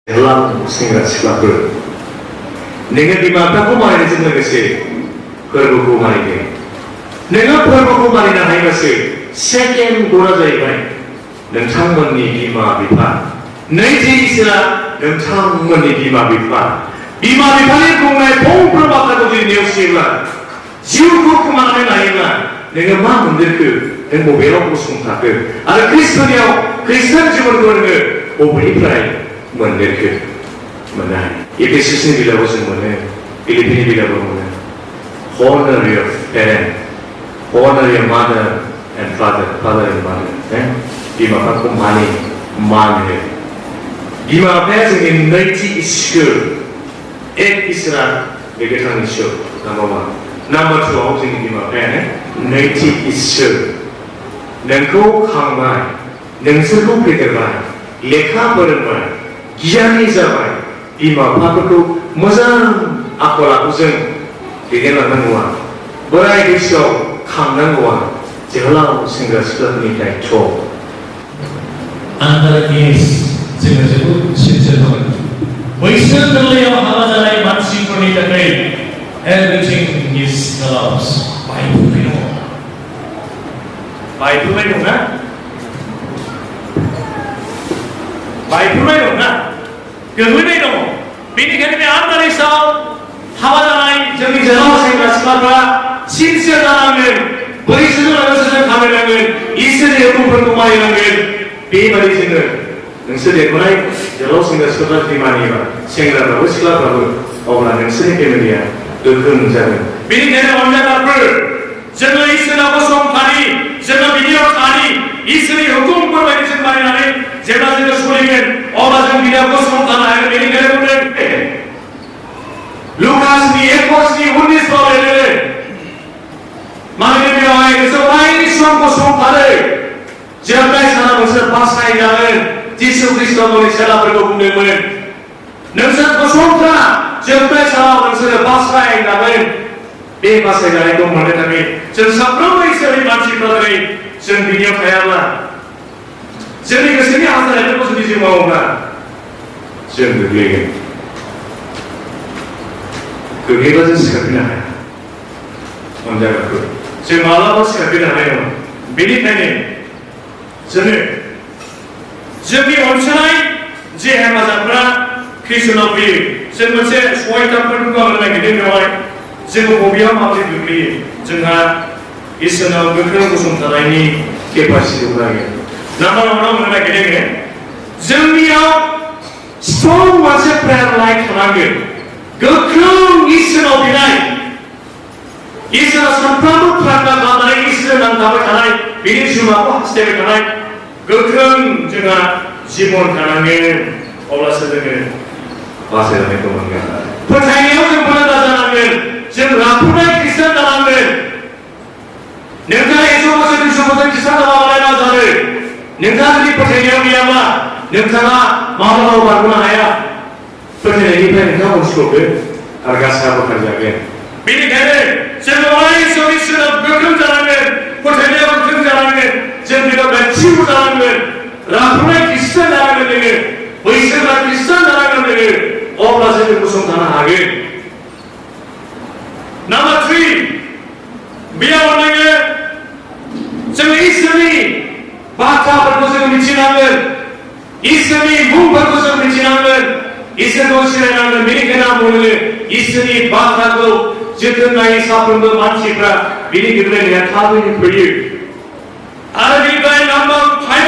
헬라는 생각 시각을 내가 비마다고 말해주는 것이 그러고 말이게 내가 그러고 말이나 하는 것이 세겜 돌아져 이거니 능창문니 비마 비판 너희 있으나 능창문니 비마 비판 비마 비판이 공나에 봉프로 바꿔주는 내용시구나 지우고 그만하면 아니구나 내가 마음들 그 행복해하고 싶다 그 아래 크리스토니아오 크리스찬 집으로 그러는 그 오블리프라이 मंदिर के बनाए ये किसी ने भी लोगों से बोले फिलिपीनी भी लोगों बोले honor your parent honor your mother and father and mother बीमा का को मान है बीमा पैसे के नैतिक ईश्वर एक ईश्वर एक थान ईश्वर नंबर 2 हम सिंह बीमा पैसे नैतिक ईश्वर नंको खांबाय नंसरको पेटरबाय लेखा बरनबाय गियानि जाबाय बिमा बिफाफोरखौ मोजां आखल आखुजों दैदेनलांनांगौआ बोराय बैसोआव खांनांगौआ जोहोलाव सेंग्रा सिख्लाफोरनि दायित्व आन्दारनिस जोङो जोबोद सिनसियार खामानि बैसो गोरलैयाव हाबा जानाय मानसिफोरनि थाखाय everything is collapse बायफुबाय दंना बायफुबाय दंना गोग्लैबाय दङ बेनिखायनो बे आन्दारिसाव हाबा जानाय जोंनि जोहोलाव सेंग्रा सिख्लाफ्रा सिनसियार जानांगोन बैसोजों लोगोसे जों खामायनांगोन इसोरनि हुकुमफोरखौ मानिनांगोन बेबायदि जोङो नोंसोर देरबोनाय जोहोलाव सेंग्रा सिख्लाफ्रा जुदि मानियोबा सेंग्राफ्राबो सिख्लाफ्राबो अब्ला नोंसोरनि फेमिलिया गोख्रों जागोन बेनिखायनो अनजाग्राफोर जोङो इसोराव गसंथानि जोङो बिनियाव थानि इसोरनि हुकुमफोर बायदि जों मानिनानै जेब्ला जोङो सोलिगोन अब्ला जों बिनियाव गसंथानो हागोन बेनिखायनो बुंदों लुकासनि 21 बाव लिरदों मानोना बेवहाय नोंसोर अरायनि सम गसंथानो जोबनाय सानाव नोंसोर बासायजागोन जिसु ख्रीष्टनि सेलाफोरखौ बुंदोंमोन नोंसोर गसंथा जोबनाय सानाव नोंसोर बासायजागोन बे बासायजानायखौ मोननो थाखाय जों साफ्रोमबो इसोरनि मानसिफ्रा जों बिनियाव थायाब्ला जोंनि गोसोनि हास्थायनायफोरखौ जुदि जों मावोब्ला जों गोग्लैगोन गोग्लैबा जों सिखारफिननो हाया अनजाग्राफोर जों माब्लाबा सिखारफिननो हानाय नङा बेनिखायनो जोङो जोंनि अनसायनाय जे हेफाजाबफ्रा ख्रिस्टनाव फैयो जों मोनसे सहायताफोरखौ आं नागिरदों बेवहाय जोङो बबेयाव माबोरै गोग्लैयो जोंहा इसोरनाव गोख्रों गसंथानायनि केपासिटिखौ नागिरो नाम्बार 1 आव मोननो नागिरदों जोंनियाव स्ट्रं मोनसे प्रेयार लाइफ थानांगोन गोख्रों इसोरनाव बिनाय इसोरा सानफ्रोमबो प्रार्थना खालामनानै इसोरजों नांथाबबाय थानाय बिनि जिउमाखौ हास्थायबाय थानाय गोख्रों जोंहा जिबन थानांगोन अब्लासो जोङो बासायजानायखौ मोनगोन फोथायनायाव जों बोलो जानांगोन जों राफोदै खृष्टान जानांगोन नोंथाङा 100 बोसोर 200 बोसोर खृष्टान जाबाय मा जानो नोंथाङा जुदि फोथायनायाव गैयाब्ला नोंथाङा माब्लाबाबो बारग'नो हाया फोथायनायनिफ्राय नोंथाङा उनस'दो आरो गासा बोखारजागोन बेनिखायनो जों अराय सम इसोराव गोख्रों जानांगोन फोथायनायाव गोख्रों जानांगोन जों बेयाव गासिबो जानांगोन राफोदै खृष्टान जानांगोन जोङो बैसोरा खृष्टान जानांगोन जोङो अब्ला जोङो गसंथानो हागोन नाम्बार 3 बेयाव नोङो जोङो इसोरनि बाथ्राफोरखौ जों मिथिनांगोन इसोरनि मुंफोरखौ जों मिथिनांगोन इसोरखौ सिनायनांगोन बेनिखायनो आं बुङो इसोरनि बाथ्राखौ जोथोन लायै साफ्रोमबो मानसिफ्रा बिनि गोग्लैनाया थाबैनो फैयो आरो बेनिफ्राय नाम्बार 5